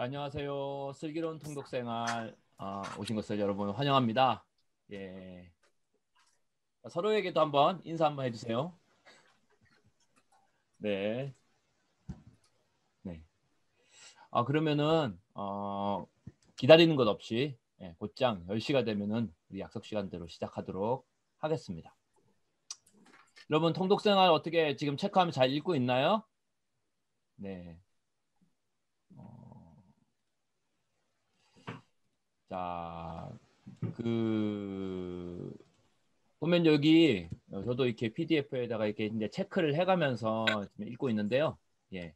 안녕하세요. 슬기로운 통독생활 오신 것을 여러분 환영합니다. 예, 서로에게도 한번 인사 한번 해주세요. 네, 네. 그러면은 기다리는 것 없이 곧장 10시가 되면은 우리 약속 시간대로 시작하도록 하겠습니다. 여러분 통독생활 어떻게 지금 체크하면 잘 읽고 있나요? 네. 자, 보면 여기 저도 이렇게 PDF에다가 이렇게 이제 체크를 해가면서 지금 읽고 있는데요. 예.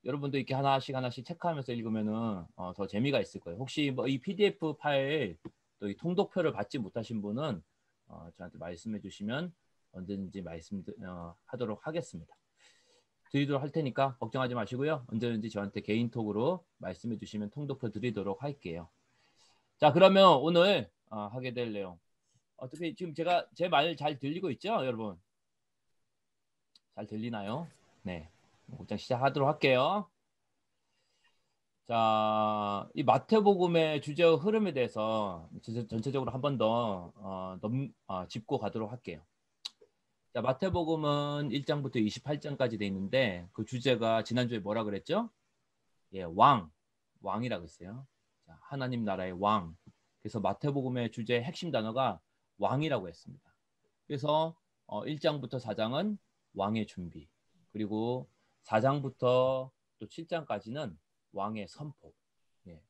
여러분도 이렇게 하나씩 체크하면서 읽으면은 더 재미가 있을 거예요. 혹시 뭐 이 PDF 파일 또 이 통독표를 받지 못하신 분은 저한테 말씀해 주시면 언제든지 하도록 하겠습니다. 드리도록 할 테니까 걱정하지 마시고요. 언제든지 저한테 개인톡으로 말씀해 주시면 통독표 드리도록 할게요. 자, 그러면 오늘 하게 될 내용. 어떻게 지금 제가 제 말 잘 들리고 있죠, 여러분? 잘 들리나요? 네. 곧장 시작하도록 할게요. 자, 이 마태복음의 주제와 흐름에 대해서 전체적으로 한 번 더 짚고 가도록 할게요. 자, 마태복음은 1장부터 28장까지 돼 있는데 그 주제가 지난주에 뭐라 그랬죠? 예, 왕이라고 했어요. 자, 하나님 나라의 왕. 그래서 마태복음의 주제의 핵심 단어가 왕이라고 했습니다. 그래서 1장부터 4장은 왕의 준비, 그리고 4장부터 또 7장까지는 왕의 선포. 예.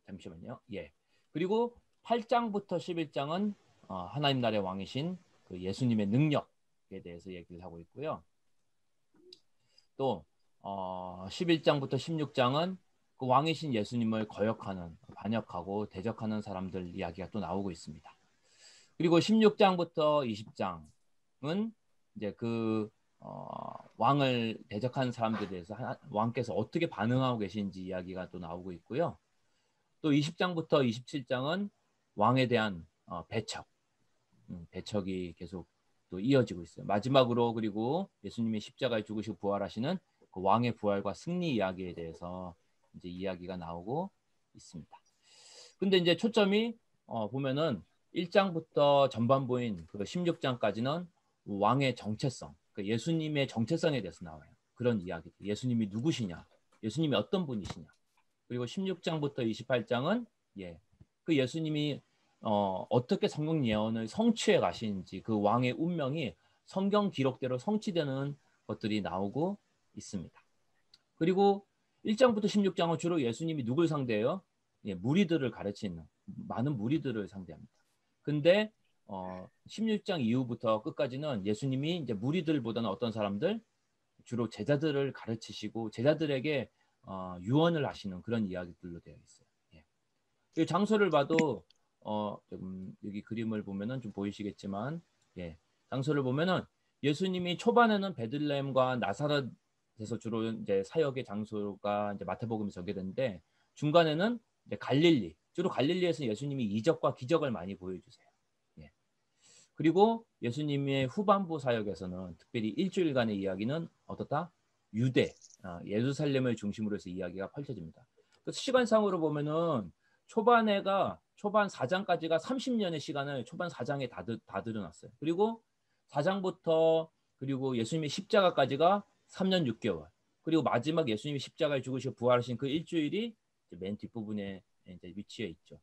잠시만요. 예. 그리고 8장부터 11장은 하나님 나라의 왕이신 그 예수님의 능력에 대해서 얘기를 하고 있고요. 또 11장부터 16장은 그 왕이신 예수님을 거역하는, 반역하고 대적하는 사람들 이야기가 또 나오고 있습니다. 그리고 16장부터 20장은 이제 그 왕을 대적하는 사람들에 대해서 왕께서 어떻게 반응하고 계신지 이야기가 또 나오고 있고요. 또 20장부터 27장은 왕에 대한 배척이 계속 또 이어지고 있어요. 마지막으로 그리고 예수님이 십자가에 죽으시고 부활하시는 그 왕의 부활과 승리 이야기에 대해서 이제 이야기가 나오고 있습니다. 근데 이제 초점이 보면은 1장부터 전반부인 그 16장까지는 왕의 정체성, 그 예수님의 정체성에 대해서 나와요. 그런 이야기들. 예수님이 누구시냐? 예수님이 어떤 분이시냐? 그리고 16장부터 28장은 그 예수님이 어떻게 성경 예언을 성취해 가시는지 그 왕의 운명이 성경 기록대로 성취되는 것들이 나오고 있습니다. 그리고 1장부터 16장은 주로 예수님이 누굴 상대해요? 무리들을 가르치는 많은 무리들을 상대합니다. 근데 16장 이후부터 끝까지는 예수님이 이제 무리들보다는 어떤 사람들? 주로 제자들을 가르치시고 제자들에게 유언을 하시는 그런 이야기들로 되어 있어요. 이 장소를 봐도 여기 그림을 보면은 좀 보이시겠지만 장소를 보면은 예수님이 초반에는 베들레헴과 나사렛에서 주로 이제 사역의 장소가 이제 마태복음에 전개되는데 중간에는 이제 갈릴리, 주로 갈릴리에서 예수님이 이적과 기적을 많이 보여주세요. 그리고 예수님의 후반부 사역에서는 특별히 일주일간의 이야기는 어떻다? 유대, 예루살렘을 중심으로 해서 이야기가 펼쳐집니다. 그래서 시간상으로 보면은 초반 4장까지가 30년의 시간을 초반 4장에 다 들여놨어요. 그리고 4장부터 그리고 예수님의 십자가까지가 3년 6개월. 그리고 마지막 예수님이 십자가에 죽으시고 부활하신 그 일주일이 맨 뒷부분에 이제 위치해 있죠.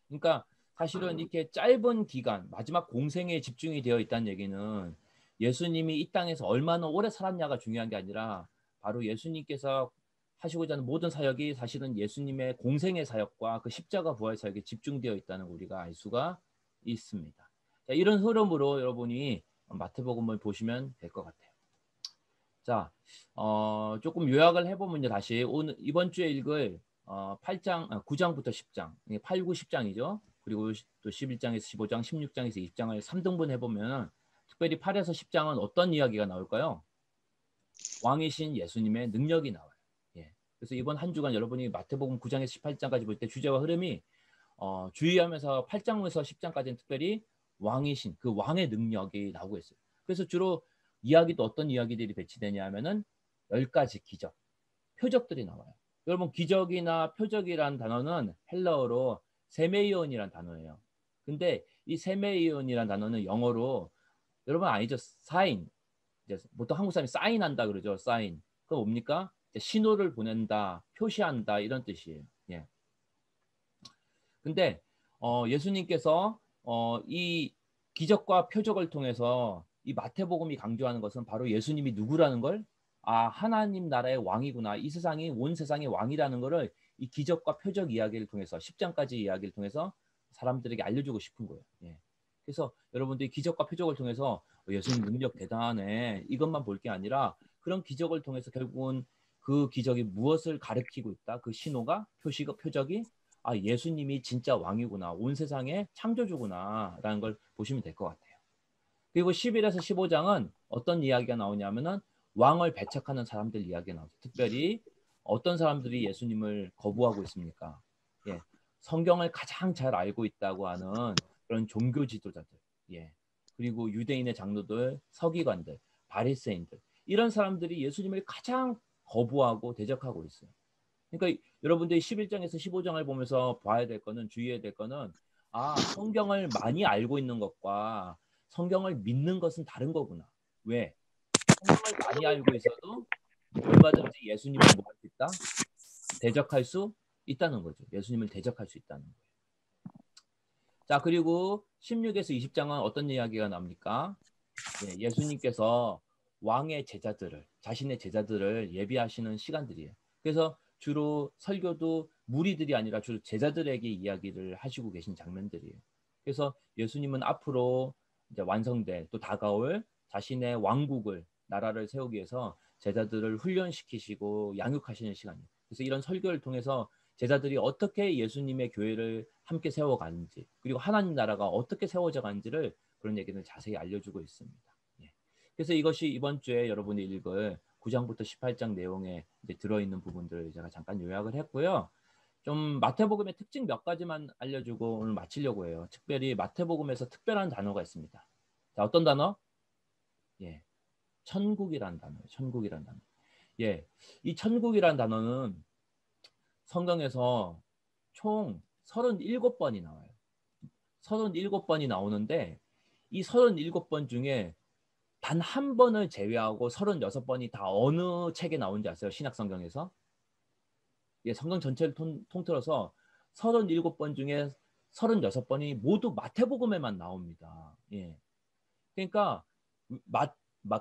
그러니까 사실은 이렇게 짧은 기간, 마지막 공생에 집중이 되어 있다는 얘기는 예수님이 이 땅에서 얼마나 오래 살았냐가 중요한 게 아니라 바로 예수님께서 하시고자 하는 모든 사역이 사실은 예수님의 공생의 사역과 그 십자가 부활 사역에 집중되어 있다는 걸 우리가 알 수가 있습니다. 자, 이런 흐름으로 여러분이 마태복음을 보시면 될 것 같아요. 자, 조금 요약을 해보면요. 다시 이번 주에 읽을 9장부터 10장, 8, 9, 10장이죠. 그리고 또 11장에서 15장, 16장에서 20장을 3등분 해보면 특별히 8에서 10장은 어떤 이야기가 나올까요? 왕이신 예수님의 능력이 나와요. 그래서 이번 한 주간 여러분이 마태복음 9장에서 18장까지 볼 때 주제와 흐름이 주의하면서 8장에서 10장까지는 특별히 왕이신 그 왕의 능력이 나오고 있어요. 그래서 주로 이야기도 어떤 이야기들이 배치되냐 하면은 10가지 기적, 표적들이 나와요. 여러분 기적이나 표적이란 단어는 헬라어로 세메이온이란 단어예요. 근데 이 세메이온이란 단어는 영어로 여러분 아니죠? 사인. 이제 보통 한국 사람이 사인한다 그러죠. 사인. 그건 뭡니까? 이제 신호를 보낸다, 표시한다 이런 뜻이에요. 예. 근데 예수님께서 이 기적과 표적을 통해서 이 마태복음이 강조하는 것은 바로 예수님이 누구라는 걸, 하나님 나라의 왕이구나, 이 세상이 온 세상의 왕이라는 것을 이 기적과 표적 이야기를 통해서 10장까지 이야기를 통해서 사람들에게 알려주고 싶은 거예요. 예. 그래서 여러분들이 기적과 표적을 통해서 예수님 능력 대단하네 이것만 볼 게 아니라 그런 기적을 통해서 결국은 그 기적이 무엇을 가리키고 있다, 그 신호가, 표시가, 표적이 예수님이 진짜 왕이구나, 온 세상의 창조주구나 라는 걸 보시면 될 것 같아요. 그리고 11에서 15장은 어떤 이야기가 나오냐면은 왕을 배척하는 사람들 이야기가 나오죠. 특별히 어떤 사람들이 예수님을 거부하고 있습니까? 예, 성경을 가장 잘 알고 있다고 하는 그런 종교 지도자들, 예, 그리고 유대인의 장로들, 서기관들, 바리새인들, 이런 사람들이 예수님을 가장 거부하고 대적하고 있어요. 그러니까 여러분들이 11장에서 15장을 보면서 봐야 될 거는, 주의해야 될 거는, 성경을 많이 알고 있는 것과 성경을 믿는 것은 다른 거구나. 왜? 성경을 많이 알고 있어도 얼마든지 예수님을 뭐 할 수 있다? 대적할 수 있다는 거죠. 예수님을 대적할 수 있다는 거예요. 자, 그리고 16에서 20장은 어떤 이야기가 나옵니까? 예수님께서 왕의 제자들을, 자신의 제자들을 예비하시는 시간들이에요. 그래서 주로 설교도 무리들이 아니라 주로 제자들에게 이야기를 하시고 계신 장면들이에요. 그래서 예수님은 앞으로 이제 완성될, 또 다가올 자신의 왕국을, 나라를 세우기 위해서 제자들을 훈련시키시고 양육하시는 시간이에요. 그래서 이런 설교를 통해서 제자들이 어떻게 예수님의 교회를 함께 세워가는지, 그리고 하나님 나라가 어떻게 세워져 가는지를, 그런 얘기를 자세히 알려주고 있습니다. 그래서 이것이 이번 주에 여러분이 읽을 9장부터 18장 내용에 이제 들어있는 부분들을 제가 잠깐 요약을 했고요. 좀 마태복음의 특징 몇 가지만 알려주고 오늘 마치려고 해요. 특별히 마태복음에서 특별한 단어가 있습니다. 자, 어떤 단어? 예, 천국이란 단어예요. 천국이란 단어. 예, 이 천국이란 단어는 성경에서 총 37번이 나와요. 37번이 나오는데 이 37번 중에 단 한 번을 제외하고 36번이 다 어느 책에 나온지 아세요? 신약 성경에서? 예, 성경 전체를 통틀어서 37번 중에 36번이 모두 마태복음에만 나옵니다. 예. 그러니까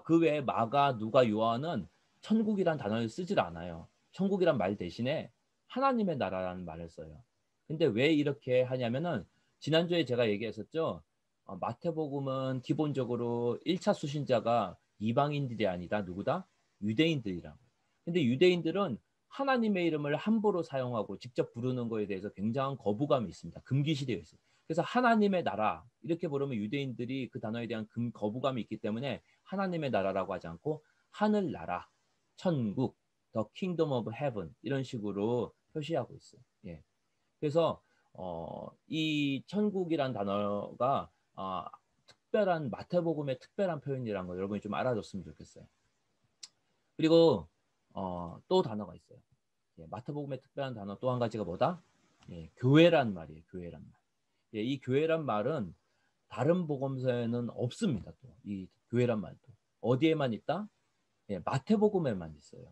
그 외에 마가, 누가, 요한은 천국이란 단어를 쓰질 않아요. 천국이란 말 대신에 하나님의 나라라는 말을 써요. 근데 왜 이렇게 하냐면은 지난주에 제가 얘기했었죠. 마태복음은 기본적으로 1차 수신자가 이방인들이 아니다. 누구다? 유대인들이라고. 근데 유대인들은 하나님의 이름을 함부로 사용하고 직접 부르는 거에 대해서 굉장한 거부감이 있습니다. 금기시되어 있어요. 그래서 하나님의 나라 이렇게 부르면 유대인들이 그 단어에 대한 거부감이 있기 때문에 하나님의 나라라고 하지 않고 하늘나라, 천국, the kingdom of heaven 이런 식으로 표시하고 있어요. 예. 그래서 이 천국이란 단어가 특별한, 마태복음의 특별한 표현이라는 거 여러분이 좀 알아줬으면 좋겠어요. 그리고 또 단어가 있어요. 예, 마태복음의 특별한 단어 또 한 가지가 뭐다? 예, 교회란 말이에요. 교회란 말. 예, 이 교회란 말은 다른 복음서에는 없습니다. 또 이 교회란 말도 어디에만 있다? 예, 마태복음에만 있어요.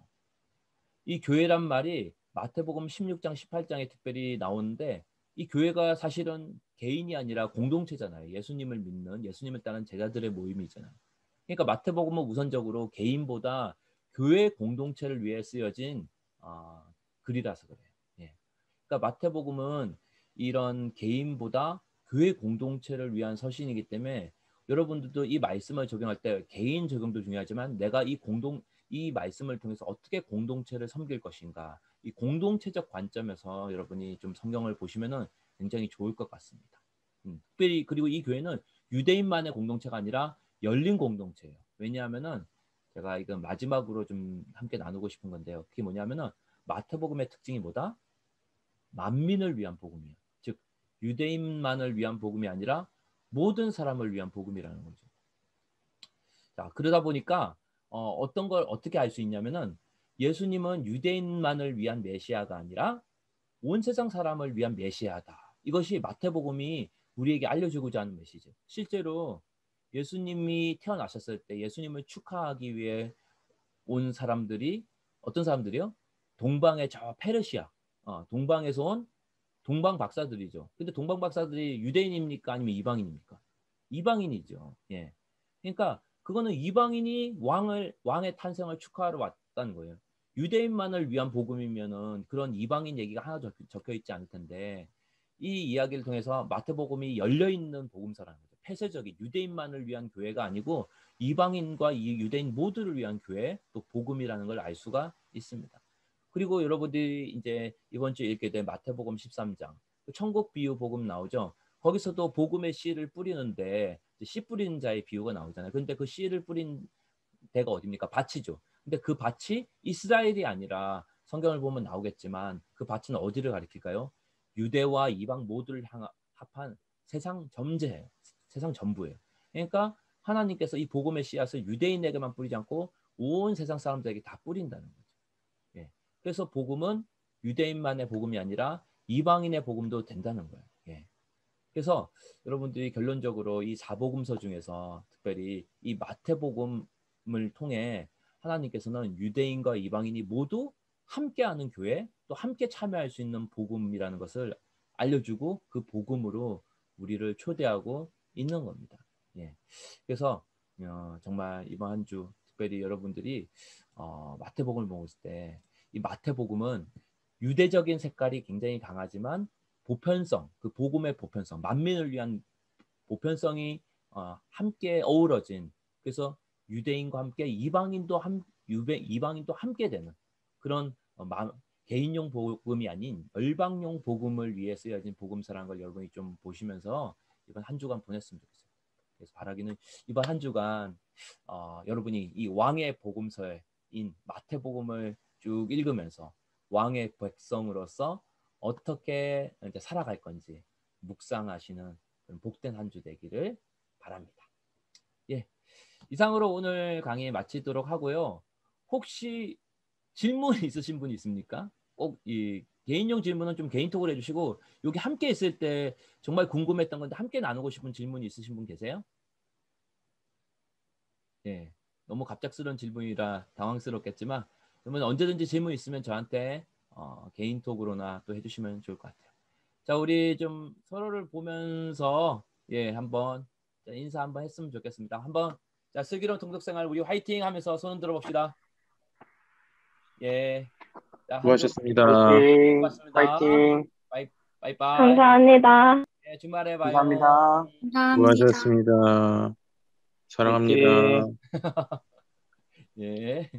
이 교회란 말이 마태복음 16장, 18장에 특별히 나오는데 이 교회가 사실은 개인이 아니라 공동체잖아요. 예수님을 믿는, 예수님을 따르는 제자들의 모임이잖아요. 그러니까 마태복음은 우선적으로 개인보다 교회 공동체를 위해 쓰여진 글이라서 그래요. 예. 그러니까 마태복음은 이런 개인보다 교회 공동체를 위한 서신이기 때문에 여러분들도 이 말씀을 적용할 때 개인 적용도 중요하지만 내가 이 말씀을 통해서 어떻게 공동체를 섬길 것인가, 이 공동체적 관점에서 여러분이 좀 성경을 보시면은 굉장히 좋을 것 같습니다. 특별히 그리고 이 교회는 유대인만의 공동체가 아니라 열린 공동체예요. 왜냐하면은 제가 이건 마지막으로 좀 함께 나누고 싶은 건데요. 그게 뭐냐면은 마태복음의 특징이 뭐다? 만민을 위한 복음이에요. 즉 유대인만을 위한 복음이 아니라 모든 사람을 위한 복음이라는 거죠. 자, 그러다 보니까 어떤 걸 어떻게 알 수 있냐면은 예수님은 유대인만을 위한 메시아가 아니라 온 세상 사람을 위한 메시아다. 이것이 마태복음이 우리에게 알려주고자 하는 메시지. 실제로 예수님이 태어나셨을 때 예수님을 축하하기 위해 온 사람들이 어떤 사람들이요? 동방의 저 페르시아, 동방에서 온 동방 박사들이죠. 근데 동방 박사들이 유대인입니까? 아니면 이방인입니까? 이방인이죠. 예. 그러니까 그거는 이방인이 왕의 탄생을 축하하러 왔다는 거예요. 유대인만을 위한 복음이면은 그런 이방인 얘기가 하나 적혀 있지 않을 텐데 이 이야기를 통해서 마태복음이 열려 있는 복음서라는 거죠. 폐쇄적인 유대인만을 위한 교회가 아니고 이방인과 이 유대인 모두를 위한 교회 또 복음이라는 걸 알 수가 있습니다. 그리고 여러분들이 이제 이번 주에 읽게 된 마태복음 13장 천국 비유 복음 나오죠. 거기서도 복음의 씨를 뿌리는데 씨 뿌리는 자의 비유가 나오잖아요. 그런데 그 씨를 뿌린 데가 어디입니까? 밭이죠. 근데 그 밭이 이스라엘이 아니라 성경을 보면 나오겠지만 그 밭은 어디를 가리킬까요? 유대와 이방 모두를 합한 세상 전체예요. 세상 전부예요. 그러니까 하나님께서 이 복음의 씨앗을 유대인에게만 뿌리지 않고 온 세상 사람들에게 다 뿌린다는 거죠. 예. 그래서 복음은 유대인만의 복음이 아니라 이방인의 복음도 된다는 거예요. 예. 그래서 여러분들이 결론적으로 이 사복음서 중에서 특별히 이 마태복음을 통해 하나님께서는 유대인과 이방인이 모두 함께하는 교회 또 함께 참여할 수 있는 복음이라는 것을 알려주고 그 복음으로 우리를 초대하고 있는 겁니다. 예. 그래서 정말 이번 한 주 특별히 여러분들이 마태복음을 보았을 때 이 마태복음은 유대적인 색깔이 굉장히 강하지만 보편성, 그 복음의 보편성, 만민을 위한 보편성이 함께 어우러진 그래서 유대인과 함께 이방인도 함께 되는 그런 개인용 복음이 아닌 열방용 복음을 위해 쓰여진 복음서라는 걸 여러분이 좀 보시면서 이번 한 주간 보냈으면 좋겠어요. 그래서 바라기는 이번 한 주간 여러분이 이 왕의 복음서인 마태복음을 쭉 읽으면서 왕의 백성으로서 어떻게 이제 살아갈 건지 묵상하시는 그런 복된 한 주 되기를 바랍니다. 예, 이상으로 오늘 강의 마치도록 하고요. 혹시 질문 있으신 분 있습니까? 꼭 이 개인용 질문은 좀 개인톡으로 해주시고 여기 함께 있을 때 정말 궁금했던 건데 함께 나누고 싶은 질문 있으신 분 계세요? 예, 너무 갑작스러운 질문이라 당황스럽겠지만 그러면 언제든지 질문 있으면 저한테 개인톡으로나 또 해주시면 좋을 것 같아요. 자, 우리 좀 서로를 보면서 예 한번 인사 한번 했으면 좋겠습니다. 한번 자 슬기로운 동독생활 우리 화이팅 하면서 손 흔들어 봅시다. 예, 자 한 주 수고하셨습니다. 파이팅, 고맙습니다. 파이팅. 바이바이. 감사합니다. 예, 주말에 봐요. 감사합니다. 수고하셨습니다. 사랑합니다. 파이팅. 예.